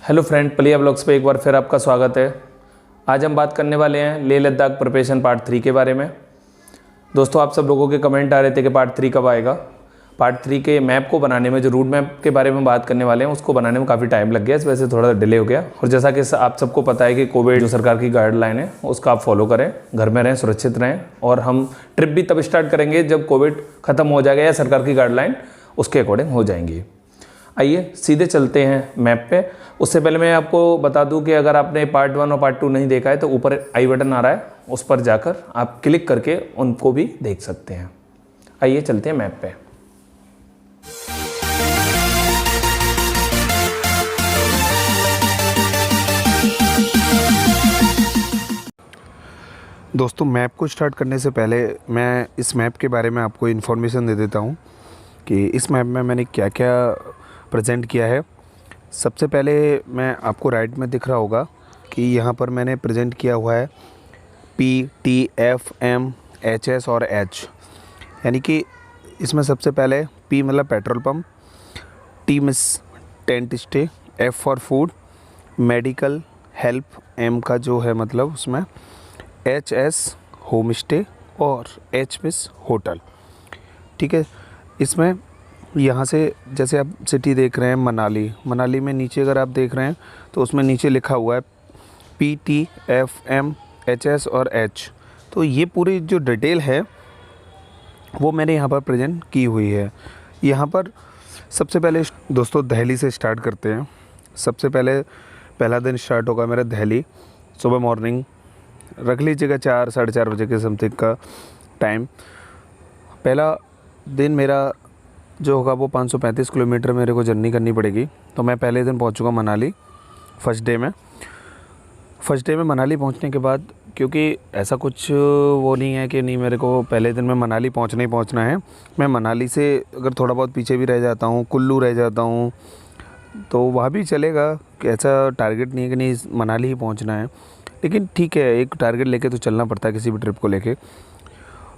Hello friend, Palia blogs पे एक बार फिर आपका स्वागत है। आज हम बात करने वाले हैं लेह लद्दाख प्रिपरेशन पार्ट 3 के बारे में। दोस्तों, आप सब लोगों के कमेंट आ रहे थे कि पार्ट 3 कब आएगा। पार्ट 3 के मैप को बनाने में, जो रूट मैप के बारे में बात करने वाले हैं, उसको बनाने में काफ़ी टाइम लग गया, इस वजह से थोड़ा डिले हो गया। और जैसा कि आप सबको पता है कि कोविड जो सरकार की गाइडलाइन है उसका आप फॉलो करें, घर में रहें, सुरक्षित रहें। और हम ट्रिप भी तब स्टार्ट करेंगे जब कोविड ख़त्म हो जाएगा या सरकार की गाइडलाइन उसके अकॉर्डिंग हो जाएंगी। आइए सीधे चलते हैं मैप पे। उससे पहले मैं आपको बता दूं कि अगर आपने पार्ट 1 और पार्ट 2 नहीं देखा है तो ऊपर आई बटन आ रहा है, उस पर जाकर आप क्लिक करके उनको भी देख सकते हैं। आइए चलते हैं मैप पे। दोस्तों, मैप को स्टार्ट करने से पहले मैं इस मैप के बारे में आपको इन्फॉर्मेशन दे देता हूँ कि इस मैप में मैंने क्या क्या प्रेजेंट किया है। सबसे पहले मैं आपको राइट में दिख रहा होगा कि यहाँ पर मैंने प्रेजेंट किया हुआ है PTFM HS और H, यानी कि इसमें सबसे पहले P मतलब petrol pump, T means tent stay, F for food, medical help, M का जो है मतलब उसमें HS होम स्टे और H मीन्स होटल। ठीक है, इसमें यहाँ से जैसे आप सिटी देख रहे हैं मनाली में नीचे अगर आप देख रहे हैं तो उसमें नीचे लिखा हुआ है PTFMHS और H। तो ये पूरी जो डिटेल है वो मैंने यहाँ पर प्रेजेंट की हुई है। यहाँ पर सबसे पहले दोस्तों दिल्ली से स्टार्ट करते हैं। सबसे पहले पहला दिन स्टार्ट होगा मेरा दिल्ली। सुबह मॉर्निंग रख लीजिएगा 4 साढ़े 4 बजे के समथिंग का टाइम। पहला दिन मेरा जो होगा वो 535 किलोमीटर मेरे को जर्नी करनी पड़ेगी। तो मैं पहले दिन पहुंचूंगा मनाली फर्स्ट डे में मनाली पहुंचने के बाद, क्योंकि ऐसा कुछ वो नहीं है कि नहीं मेरे को पहले दिन में मनाली पहुंचना ही पहुंचना है। मैं मनाली से अगर थोड़ा बहुत पीछे भी रह जाता हूं, कुल्लू रह जाता हूं, तो वहाँ भी चलेगा। ऐसा टारगेट नहीं है कि नहीं मनाली ही पहुँचना है, लेकिन ठीक है, एक टारगेट लेके तो चलना पड़ता है किसी भी ट्रिप को लेके।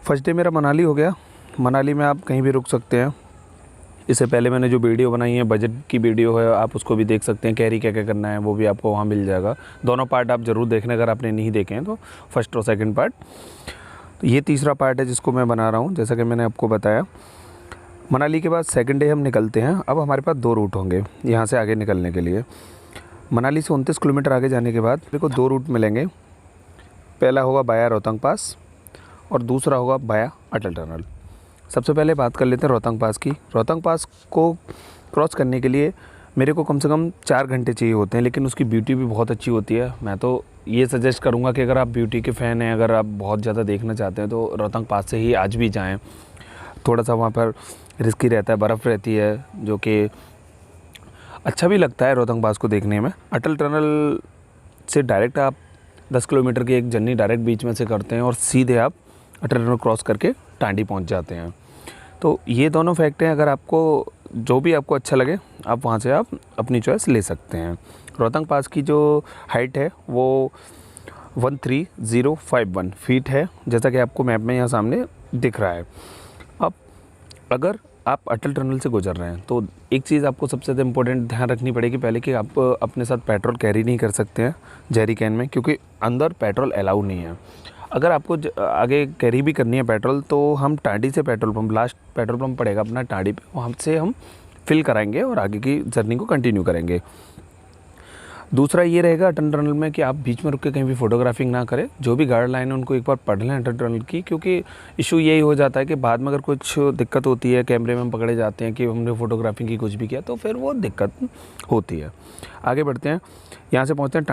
फर्स्ट डे मेरा मनाली हो गया। मनाली में आप कहीं भी रुक सकते हैं। इससे पहले मैंने जो वीडियो बनाई है बजट की वीडियो है, आप उसको भी देख सकते हैं। कैरी क्या क्या करना है वो भी आपको वहाँ मिल जाएगा। दोनों पार्ट आप ज़रूर देखना अगर आपने नहीं देखे हैं तो, फर्स्ट और सेकंड पार्ट। तो ये तीसरा पार्ट है जिसको मैं बना रहा हूँ, जैसा कि मैंने आपको बताया। मनाली के बाद सेकंड डे हम निकलते हैं। अब हमारे पास 2 रूट होंगे यहाँ से आगे निकलने के लिए। मनाली से 29 किलोमीटर आगे जाने के बाद मेरे को 2 रूट मिलेंगे। पहला होगा बाया रोहतांग पास और दूसरा होगा बाया अटल टनल। सबसे पहले बात कर लेते हैं रोहतांग पास की। रोहतांग पास को क्रॉस करने के लिए मेरे को कम से कम 4 घंटे चाहिए होते हैं, लेकिन उसकी ब्यूटी भी बहुत अच्छी होती है। मैं तो ये सजेस्ट करूँगा कि अगर आप ब्यूटी के फ़ैन हैं, अगर आप बहुत ज़्यादा देखना चाहते हैं तो रोहतांग पास से ही आज भी जाएँ। थोड़ा सा वहाँ पर रिस्की रहता है, बर्फ़ रहती है, जो कि अच्छा भी लगता है रोहतांग पास को देखने में। अटल टनल से डायरेक्ट आप 10 किलोमीटर की एक जर्नी डायरेक्ट बीच में से करते हैं और सीधे आप अटल टनल क्रॉस करके टांडी पहुँच जाते हैं। तो ये दोनों फैक्ट हैं। अगर आपको जो भी आपको अच्छा लगे आप वहाँ से आप अपनी चॉइस ले सकते हैं। रोहतांग पास की जो हाइट है वो 13051 फीट है, जैसा कि आपको मैप में यहाँ सामने दिख रहा है। अब अगर आप अटल टनल से गुजर रहे हैं तो एक चीज़ आपको सबसे ज़्यादा इम्पोर्टेंट ध्यान रखनी पड़ेगी पहले, कि आप अपने साथ पेट्रोल कैरी नहीं कर सकते हैं जेरी कैन में, क्योंकि अंदर पेट्रोल अलाउ नहीं है। अगर आपको आगे कैरी भी करनी है पेट्रोल तो हम टांडी से petrol pump, last petrol pump पड़ेगा अपना टांडी पे, वहाँ से हम फिल कराएंगे और आगे की जर्नी को कंटिन्यू करेंगे। दूसरा ये रहेगा अटल टनल में कि आप बीच में रुक के कहीं भी फोटोग्राफिंग ना करें। जो भी गाइडलाइन है उनको एक बार पढ़ लें अटल टनल की, क्योंकि इशू यही हो जाता है कि बाद में अगर कुछ दिक्कत होती है, कैमरे में हम पकड़े जाते हैं कि हमने फ़ोटोग्राफिंग की कुछ भी किया, तो फिर वो दिक्कत होती है। आगे बढ़ते हैं, यहाँ से पहुँचते हैं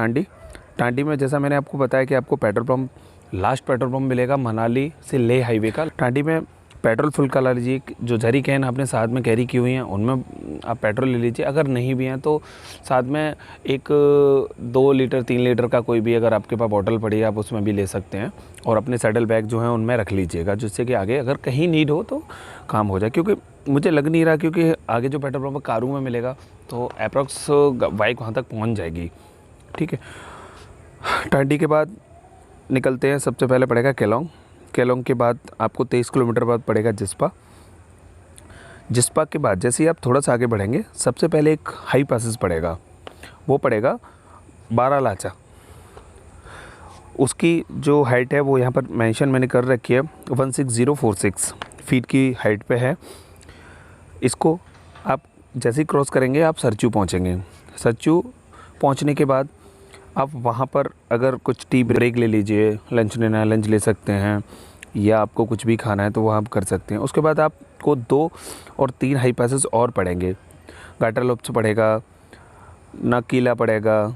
टांडी में जैसा मैंने आपको बताया कि आपको petrol pump, last petrol pump मिलेगा मनाली से लेह हाईवे का। टांडी में पेट्रोल फुल करा लीजिए। जो जरी कैन आपने साथ में कैरी की हुई हैं उनमें आप पेट्रोल ले लीजिए। अगर नहीं भी हैं तो साथ में एक 2 लीटर 3 लीटर का कोई भी अगर आपके पास बॉटल पड़ी है आप उसमें भी ले सकते हैं। और अपने सैडल बैग जो हैं उनमें रख लीजिएगा, जिससे कि आगे अगर कहीं नीड हो तो काम हो जाए। क्योंकि मुझे लग नहीं रहा, क्योंकि आगे जो पेट्रोल पंप कारू में मिलेगा तो अप्रॉक्स बाइक वहाँ तक पहुँच जाएगी। ठीक है, टांडी के बाद निकलते हैं। सबसे पहले पड़ेगा केलोंग के बाद आपको 23 किलोमीटर बाद पड़ेगा जिस्पा के बाद जैसे ही आप थोड़ा सा आगे बढ़ेंगे सबसे पहले एक हाई पासेस पड़ेगा, वो पड़ेगा 12 लाचा। उसकी जो हाइट है वो यहाँ पर मेंशन मैंने कर रखी है, 16046 फीट की हाइट पे है। इसको आप जैसे ही क्रॉस करेंगे आप सरचू पहुँचेंगे। सरचू पहुँचने के बाद आप वहाँ पर अगर कुछ टी ब्रेक ले लीजिए, लंच लेना है लंच ले सकते हैं, या आपको कुछ भी खाना है तो वो आप कर सकते हैं। उसके बाद आपको 2 और 3 हाई पासेस और पड़ेंगे। गाटरलोप्स पड़ेगा, नाकीला पड़ेगा,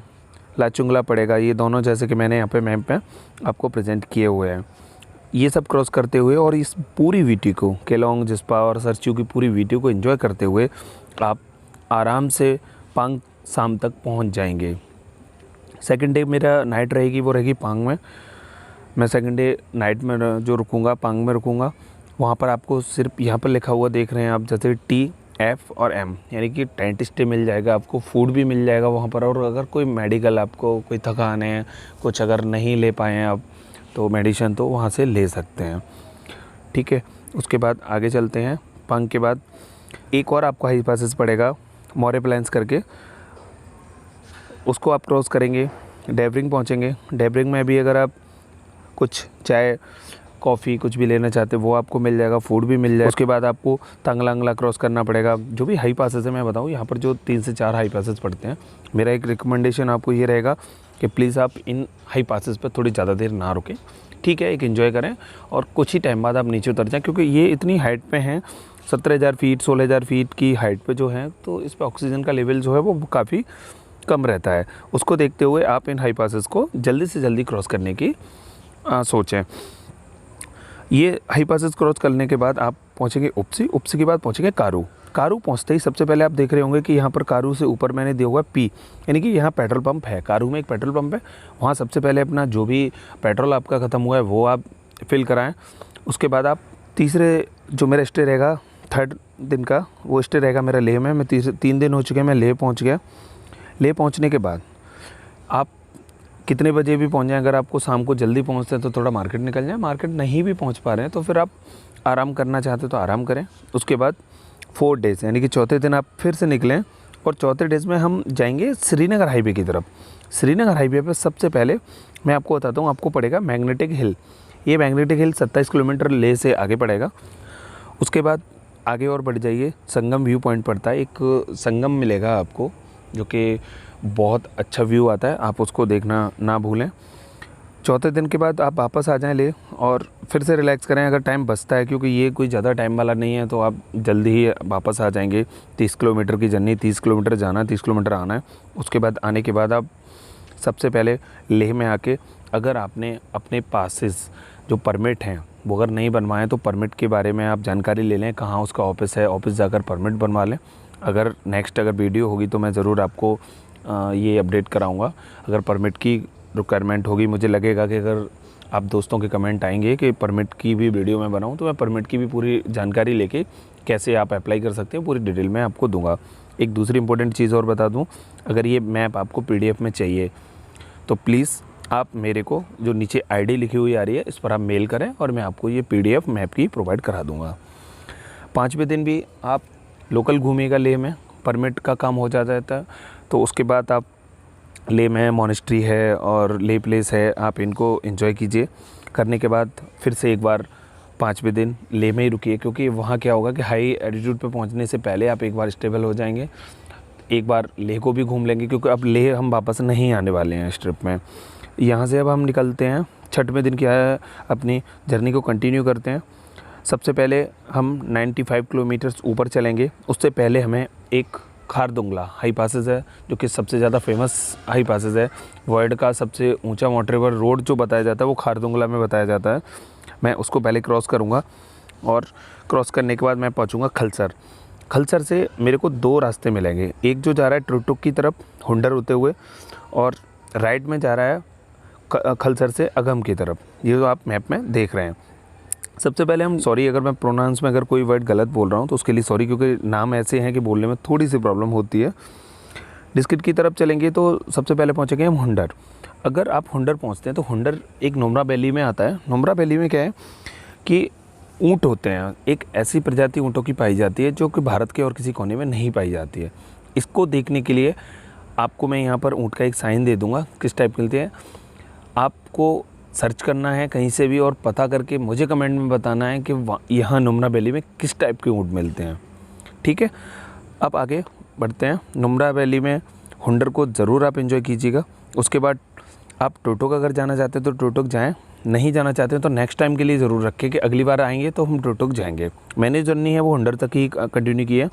लाचुंगला पड़ेगा। ये दोनों जैसे कि मैंने यहाँ पे मैप में आपको प्रेजेंट किए हुए हैं। ये सब क्रॉस करते हुए और इस पूरी वीटी को, केलोंग, जिस्पा और सरचू की पूरी वीटी को एंजॉय करते हुए आप आराम से पांग शाम तक पहुँच जाएंगे। सेकंड डे मेरा नाइट रहेगी, वो रहेगी पांग में। मैं सेकंड डे नाइट में जो रुकूंगा पांग में रुकूंगा। वहाँ पर आपको सिर्फ यहाँ पर लिखा हुआ देख रहे हैं आप, जैसे टी, एफ और एम, यानी कि टेंट स्टे मिल जाएगा आपको, फूड भी मिल जाएगा वहाँ पर। और अगर कोई मेडिकल, आपको कोई थकान है, कुछ अगर नहीं ले पाए हैं आप तो मेडिसिन तो वहाँ से ले सकते हैं, ठीक है। उसके बाद आगे चलते हैं। पांग के बाद एक और आपको हाई पासेस पड़ेगा, मौर्य प्लान्स करके। उसको आप क्रॉस करेंगे, डेवरिंग पहुँचेंगे। डेवरिंग में भी अगर आप कुछ चाय, कॉफ़ी कुछ भी लेना चाहते हैं वो आपको मिल जाएगा, फूड भी मिल जाएगा। उसके बाद आपको तांगलांगला क्रॉस करना पड़ेगा। जो भी हाई पासेस है मैं बताऊँ, यहाँ पर जो 3 से 4 हाई पासेस पड़ते हैं, मेरा एक रिकमेंडेशन आपको ये रहेगा कि प्लीज़ आप इन हाई पासेस पर थोड़ी ज़्यादा देर ना रुकें, ठीक है। एक एंजॉय करें और कुछ ही टाइम बाद आप नीचे उतर जाएँ, क्योंकि ये इतनी हाइट पे हैं, 17,000 फीट 16,000 फीट की हाइट पे जो है, तो इस पर ऑक्सीजन का लेवल जो है वो काफ़ी कम रहता है। उसको देखते हुए आप इन हाई पासेस को जल्दी से जल्दी क्रॉस करने की सोचें। ये हाई पासेस क्रॉस करने के बाद आप पहुँचेंगे उपसी। उपसी के बाद पहुँचेंगे कारू। कारू पहुँचते ही सबसे पहले आप देख रहे होंगे कि यहाँ पर कारू से ऊपर मैंने दिया हुआ है पी, यानी कि यहाँ पेट्रोल पंप है। कारू में एक पेट्रोल पंप है, वहाँ सबसे पहले अपना जो भी पेट्रोल आपका ख़त्म हुआ है वो आप फिल कराएं। उसके बाद आप तीसरे जो मेरा स्टे रहेगा 3rd दिन का, वो स्टे रहेगा मेरा लेह में। मैं 3 दिन हो चुके हैं, मैं लेह पहुँच गया। लेह पहुँचने के बाद आप कितने बजे भी पहुँच जाएँ, अगर आपको शाम को जल्दी पहुँचते हैं तो थोड़ा मार्केट निकल जाएँ, मार्केट नहीं भी पहुँच पा रहे हैं तो फिर आप आराम करना चाहते तो आराम करें। उसके बाद 4 डेज़ यानी कि चौथे दिन आप फिर से निकलें और चौथे डेज़ में हम जाएंगे श्रीनगर हाईवे की तरफ। श्रीनगर हाईवे पर सबसे पहले मैं आपको बताता हूँ, आपको पड़ेगा मैग्नेटिक हिल। ये मैग्नेटिक हिल 27 किलोमीटर लेह से आगे पड़ेगा। उसके बाद आगे और बढ़ जाइए, संगम व्यू पॉइंट पड़ता है, एक संगम मिलेगा आपको जो कि बहुत अच्छा व्यू आता है, आप उसको देखना ना भूलें। चौथे दिन के बाद आप वापस आ जाएं ले और फिर से रिलैक्स करें अगर टाइम बचता है, क्योंकि ये कोई ज़्यादा टाइम वाला नहीं है, तो आप जल्दी ही वापस आ जाएंगे। 30 किलोमीटर की जर्नी, 30 किलोमीटर जाना, 30 किलोमीटर आना है। उसके बाद आने के बाद आप सबसे पहले लेह में आके, अगर आपने अपने पासेस जो परमिट हैं वो अगर नहीं बनवाएं तो परमिट के बारे में आप जानकारी ले लें, कहाँ उसका ऑफिस है, ऑफिस जाकर परमिट बनवा लें। अगर नेक्स्ट अगर वीडियो होगी तो मैं ज़रूर आपको ये अपडेट कराऊंगा। अगर परमिट की रिक्वायरमेंट होगी, मुझे लगेगा कि अगर आप दोस्तों के कमेंट आएंगे कि परमिट की भी वीडियो मैं बनाऊं, तो मैं परमिट की भी पूरी जानकारी लेके कैसे आप अप्लाई कर सकते हैं पूरी डिटेल में आपको दूंगा। एक दूसरी इंपॉर्टेंट चीज़ और बता दूं, अगर ये मैप आपको PDF में चाहिए तो प्लीज़ आप मेरे को जो नीचे ID लिखी हुई आ रही है इस पर आप मेल करें और मैं आपको ये PDF मैप की प्रोवाइड करा दूँगा। 5वें दिन भी आप लोकल घूमिएगा लेह में, परमिट का काम हो जाता है। तो उसके बाद आप लेह में मॉनेस्ट्री है और लेह प्लेस है, आप इनको एंजॉय कीजिए। करने के बाद फिर से एक बार 5वें दिन लेह में ही रुकिए, क्योंकि वहाँ क्या होगा कि हाई एल्टीट्यूड पे पहुँचने से पहले आप एक बार स्टेबल हो जाएंगे, एक बार लेह को भी घूम लेंगे, क्योंकि अब लेह हम वापस नहीं आने वाले हैं इस ट्रिप में। यहाँ से अब हम निकलते हैं 6वें दिन, क्या है अपनी जर्नी को कंटिन्यू करते हैं। सबसे पहले हम 95 किलोमीटर्स ऊपर चलेंगे। उससे पहले हमें एक खारदुंगला हाई पासेस है जो कि सबसे ज़्यादा फेमस हाई पासेस है। वर्ल्ड का सबसे ऊंचा मोटरेबल रोड जो बताया जाता है वो खारदुंगला में बताया जाता है। मैं उसको पहले क्रॉस करूंगा और क्रॉस करने के बाद मैं पहुंचूंगा खलसर। खलसर से मेरे को 2 रास्ते मिलेंगे, एक जो जा रहा है टुकटुक की तरफ हुंडर होते हुए और राइट में जा रहा है खलसर से अगम की तरफ, ये जो आप मैप में देख रहे हैं। सबसे पहले हम सॉरी अगर मैं प्रोनाउंस में अगर कोई वर्ड गलत बोल रहा हूँ तो उसके लिए सॉरी, क्योंकि नाम ऐसे हैं कि बोलने में थोड़ी सी प्रॉब्लम होती है। डिस्ट्रिक्ट की तरफ चलेंगे तो सबसे पहले पहुँचेंगे हम हुंडर। अगर आप हुंडर पहुँचते हैं तो हुंडर एक नुब्रा वैली में आता है। नुब्रा वैली में क्या है कि ऊँट होते हैं, एक ऐसी प्रजाति ऊँटों की पाई जाती है जो कि भारत के और किसी कोने में नहीं पाई जाती है। इसको देखने के लिए आपको मैं यहाँ पर ऊँट का एक साइन दे दूँगा किस टाइप मिलते हैं। आपको सर्च करना है कहीं से भी और पता करके मुझे कमेंट में बताना है कि यहाँ नुम्रा वैली में किस टाइप के ऊँट मिलते हैं। ठीक है, अब आगे बढ़ते हैं। नुम्रा वैली में हुंडर को ज़रूर आप एंजॉय कीजिएगा। उसके बाद आप टोटोक अगर जाना चाहते हैं तो टोटोक जाएं, नहीं जाना चाहते हैं तो नेक्स्ट टाइम के लिए ज़रूर रखें कि अगली बार आएंगे तो हम टोटोक जाएंगे। मैंने जर्नी है वो हुंडर तक ही कंटिन्यू की है।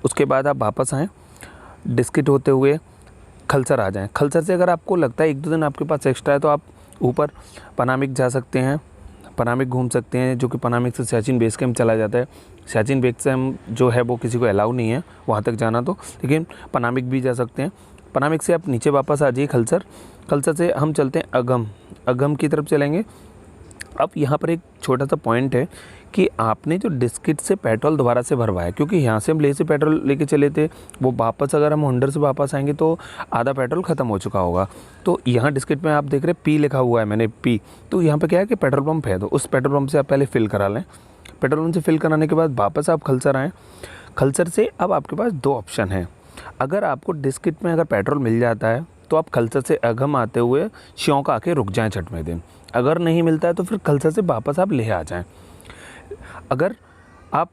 उसके बाद आप वापस आएँ, डिस्किट होते हुए खलसर आ जाएँ। खलसर से अगर आपको लगता है 1-2 दिन आपके पास एक्स्ट्रा है तो आप ऊपर पनामिक जा सकते हैं, पनामिक घूम सकते हैं, जो कि पनामिक से सियाचिन बेस कैंप चला जाता है। सियाचिन बेस कैंप जो है वो किसी को अलाउ नहीं है वहाँ तक जाना तो, लेकिन पनामिक भी जा सकते हैं। पनामिक से आप नीचे वापस आ जाइए खलसर। खलसर से हम चलते हैं अगम, अगम की तरफ चलेंगे। अब यहाँ पर एक छोटा सा पॉइंट है कि आपने जो डिस्किट से पेट्रोल दोबारा से भरवाया, क्योंकि यहाँ से हम ले से पेट्रोल लेके चले थे, वो वापस अगर हम हुंडर से वापस आएंगे तो आधा पेट्रोल ख़त्म हो चुका होगा। तो यहाँ डिस्किट में आप देख रहे हैं पी लिखा हुआ है, मैंने पी, तो यहाँ पे क्या है कि पेट्रोल पंप है, तो उस पेट्रोल पंप से आप पहले फ़िल करा लें। पेट्रोल पंप से फ़िल कराने के बाद वापस आप खलसर आएँ। खलसर से अब आपके पास 2 ऑप्शन हैं। अगर आपको डिस्किट में अगर पेट्रोल मिल जाता है तो आप खलसर से अगम आते हुए श्योंक आके रुक जाएँ छठवें दिन। अगर नहीं मिलता है तो फिर खलसर से वापस आप लेह आ जाएँ। अगर आप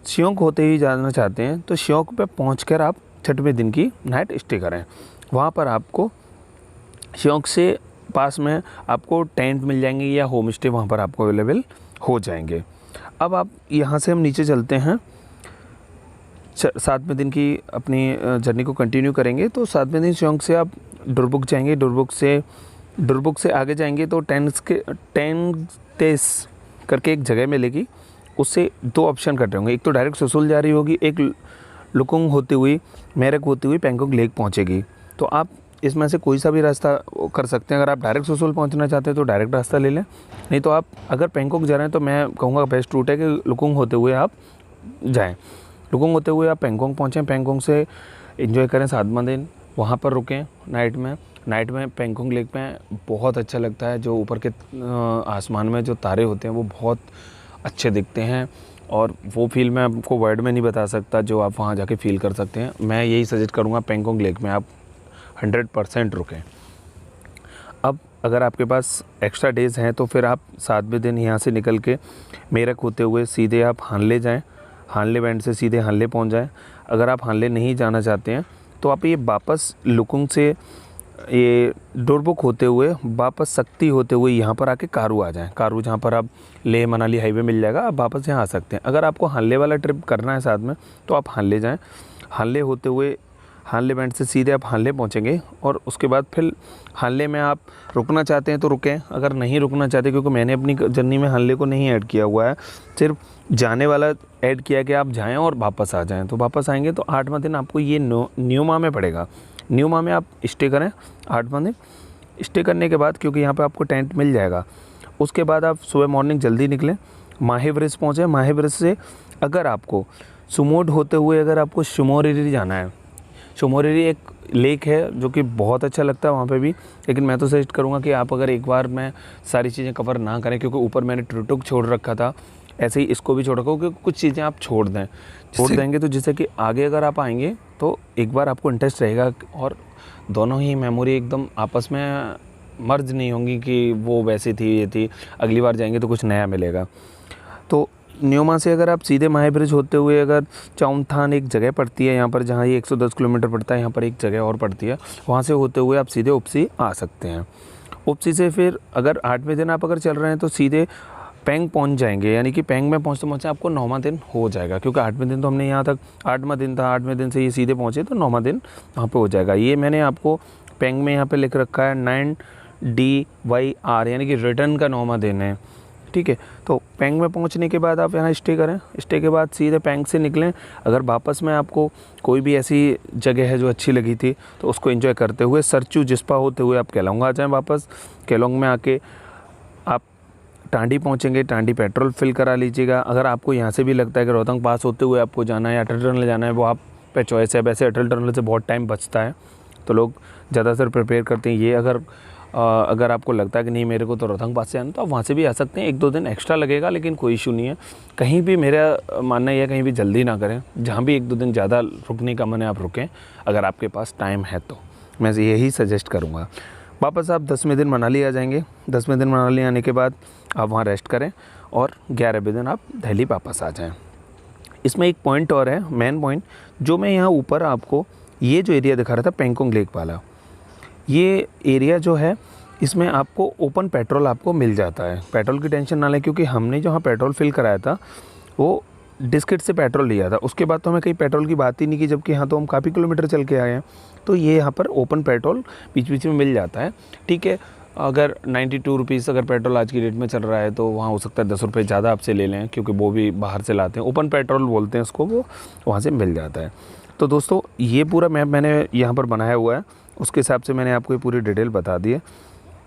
श्योंक होते ही जाना चाहते हैं तो श्योंक पे पहुंचकर आप छठवें दिन की नाइट स्टे करें। वहाँ पर आपको श्योंक से पास में आपको टेंट मिल जाएंगे या होम स्टे वहाँ पर आपको अवेलेबल हो जाएंगे। अब आप यहाँ से हम नीचे चलते हैं, 7वें दिन की अपनी जर्नी को कंटिन्यू करेंगे। तो 7वें दिन श्योंक से आप डुरबुक जाएंगे, डुरबुक से आगे जाएंगे तो टेंटेस करके एक जगह मिलेगी, उससे 2 ऑप्शन कट रहे होंगे। एक तो डायरेक्ट सुसुल जा रही होगी, एक लुकुंग होती हुई मेरक होती हुई पैंगोंग लेक पहुंचेगी। तो आप इसमें से कोई सा भी रास्ता कर सकते हैं। अगर आप डायरेक्ट सुसुल पहुंचना चाहते हैं तो डायरेक्ट रास्ता ले लें, नहीं तो आप अगर पैंगोंग जा रहे हैं तो मैं कहूँगा बेस्ट रूट है कि लुकुंग होते हुए आप जाएँ। लुकुंग होते हुए आप पैंगोंग पहुँचें, पैंगोंग से एंजॉय करें 7वां दिन, वहाँ पर रुकें नाइट में पैंगोंग लेक में बहुत अच्छा लगता है। जो ऊपर के आसमान में जो तारे होते हैं वो बहुत अच्छे दिखते हैं, और वो फील मैं आपको वर्ड में नहीं बता सकता जो आप वहाँ जाके फ़ील कर सकते हैं। मैं यही सजेस्ट करूँगा, पैंगोंग लेक में आप 100% रुकें। अब अगर आपके पास एक्स्ट्रा डेज़ हैं तो फिर आप 7वें दिन यहाँ से निकल के मेरक होते हुए सीधे आप हानले जाएँ, हानले बैंड से सीधे हानले पहुँच जाएँ। अगर आप हानले नहीं जाना चाहते हैं तो आप ये वापस लुकुंग से ये डोरबुक होते हुए वापस शक्ति होते हुए यहाँ पर आके कारू आ जाएं। कारू जहाँ पर आप लेह मनाली हाईवे मिल जाएगा, आप वापस यहाँ आ सकते हैं। अगर आपको हानले वाला ट्रिप करना है साथ में तो आप हानले जाएं। हानले होते हुए हानले बैंड से सीधे आप हानले पहुँचेंगे, और उसके बाद फिर हानले में आप रुकना चाहते हैं तो रुकें, अगर नहीं रुकना चाहते, क्योंकि मैंने अपनी जर्नी में हानले को नहीं ऐड किया हुआ है, सिर्फ जाने वाला ऐड किया कि आप जाएँ और वापस आ जाएँ। तो वापस आएँगे तो 8वां दिन आपको ये न्यूमा में पड़ेगा। न्यूमा में आप स्टे करें 8वां दिन। स्टे करने के बाद, क्योंकि यहाँ पे आपको टेंट मिल जाएगा, उसके बाद आप सुबह मॉर्निंग जल्दी निकलें, माहे ब्रिज पहुँचें। माहे ब्रिज से अगर आपको सुमोड होते हुए अगर आपको शुमोरेरी जाना है, शुमोरेरी एक लेक है जो कि बहुत अच्छा लगता है वहाँ पे भी, लेकिन मैं तो सजेस्ट करूँगा कि आप अगर एक बार में सारी चीज़ें कवर ना करें, क्योंकि ऊपर मैंने टुटुक छोड़ रखा था, ऐसे ही इसको भी छोड़ रखा, क्योंकि कुछ चीज़ें आप छोड़ देंगे तो जिससे कि आगे अगर आप आएंगे तो एक बार आपको इंटरेस्ट रहेगा, और दोनों ही मेमोरी एकदम आपस में मर्ज नहीं होंगी कि वो वैसी थी ये थी, अगली बार जाएंगे तो कुछ नया मिलेगा। तो न्योमा से अगर आप सीधे माहे ब्रिज होते हुए अगर चाउंथान एक जगह पड़ती है यहाँ पर, जहाँ ये 110 किलोमीटर पड़ता है, यहाँ पर एक जगह और पड़ती है, वहाँ से होते हुए आप सीधे उपसी आ सकते हैं। उपसी से फिर अगर 8वें दिन आप अगर चल रहे हैं तो सीधे पेंग पहुंच जाएंगे, यानी कि पेंग में पहुंचते आपको 9वां दिन हो जाएगा, क्योंकि 8वें दिन तो हमने यहाँ तक 8वां दिन था, 8वें दिन से ये सीधे पहुंचे तो 9वां दिन वहाँ पे हो जाएगा। ये मैंने आपको पेंग में यहाँ पे लिख रखा है 9DYR, यानी कि रिटर्न का 9वां दिन है। ठीक है, तो पेंग में पहुंचने के बाद आप यहाँ स्टे करें, स्टे के बाद सीधे पेंग से निकलें। अगर वापस में आपको कोई भी ऐसी जगह है जो अच्छी लगी थी तो उसको एंजॉय करते हुए सरचू जिस्पा होते हुए आप केलोंग आ जाएँ। वापस केलोंग में आके आप टांडी पहुंचेंगे, टांडी पेट्रोल फिल करा लीजिएगा। अगर आपको यहाँ से भी लगता है कि रोहतांग पास होते हुए आपको जाना है या अटल टनल जाना है, वो आप पे चॉइस है। वैसे अटल टनल से बहुत टाइम बचता है तो लोग ज़्यादातर प्रिपेयर करते हैं ये। अगर अगर आपको लगता है कि नहीं मेरे को तो रोहतांग पास से आना, तो आप वहाँ से भी आ सकते हैं। 1-2 दिन एक्स्ट्रा लगेगा लेकिन कोई इशू नहीं है। कहीं भी मेरा मानना यह है कहीं भी जल्दी ना करें, जहाँ भी 1-2 दिन ज़्यादा रुकने का मन है आप रुकें, अगर आपके पास टाइम है तो मैं यही सजेस्ट करूँगा। वापस आप 10वें दिन मनाली आ जाएंगे। 10वें दिन मनाली आने के बाद आप वहाँ रेस्ट करें और 11वें दिन आप दिल्ली वापस आ जाएं। इसमें एक पॉइंट और है, मेन पॉइंट, जो मैं यहाँ ऊपर आपको ये जो एरिया दिखा रहा था पेंगोंग लेक वाला, ये एरिया जो है इसमें आपको ओपन पेट्रोल आपको मिल जाता है। पेट्रोल की टेंशन ना लें, क्योंकि हमने जहाँ पेट्रोल फिल कराया था वो डिस्किट से पेट्रोल लिया था, उसके बाद तो हमें कहीं पेट्रोल की बात ही नहीं की, जबकि यहाँ तो हम काफ़ी किलोमीटर चल के आए हैं। तो ये यहाँ पर ओपन पेट्रोल बीच बीच में मिल जाता है। ठीक है, अगर 92 रुपीज़ अगर पेट्रोल आज की डेट में चल रहा है तो वहाँ हो सकता है 10 रुपये ज़्यादा आपसे ले लें, क्योंकि वो भी बाहर से लाते हैं, ओपन पेट्रोल बोलते हैं उसको, वो वहाँ से मिल जाता है। तो दोस्तों ये पूरा मैप मैंने यहाँ पर बनाया हुआ है, उसके हिसाब से मैंने आपको ये पूरी डिटेल बता दी है।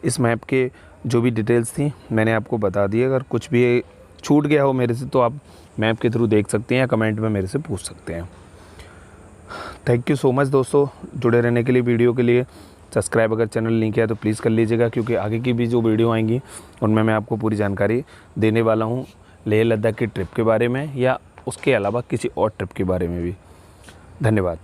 इस मैप के जो भी डिटेल्स थी मैंने आपको बता दी है। अगर कुछ भी छूट गया हो मेरे से तो आप मैप के थ्रू देख सकते हैं या कमेंट में मेरे से पूछ सकते हैं। थैंक यू सो मच दोस्तों जुड़े रहने के लिए, वीडियो के लिए। सब्सक्राइब अगर चैनल नहीं किया तो प्लीज़ कर लीजिएगा, क्योंकि आगे की भी जो वीडियो आएंगी उनमें मैं आपको पूरी जानकारी देने वाला हूँ लेह लद्दाख की ट्रिप के बारे में या उसके अलावा किसी और ट्रिप के बारे में भी। धन्यवाद।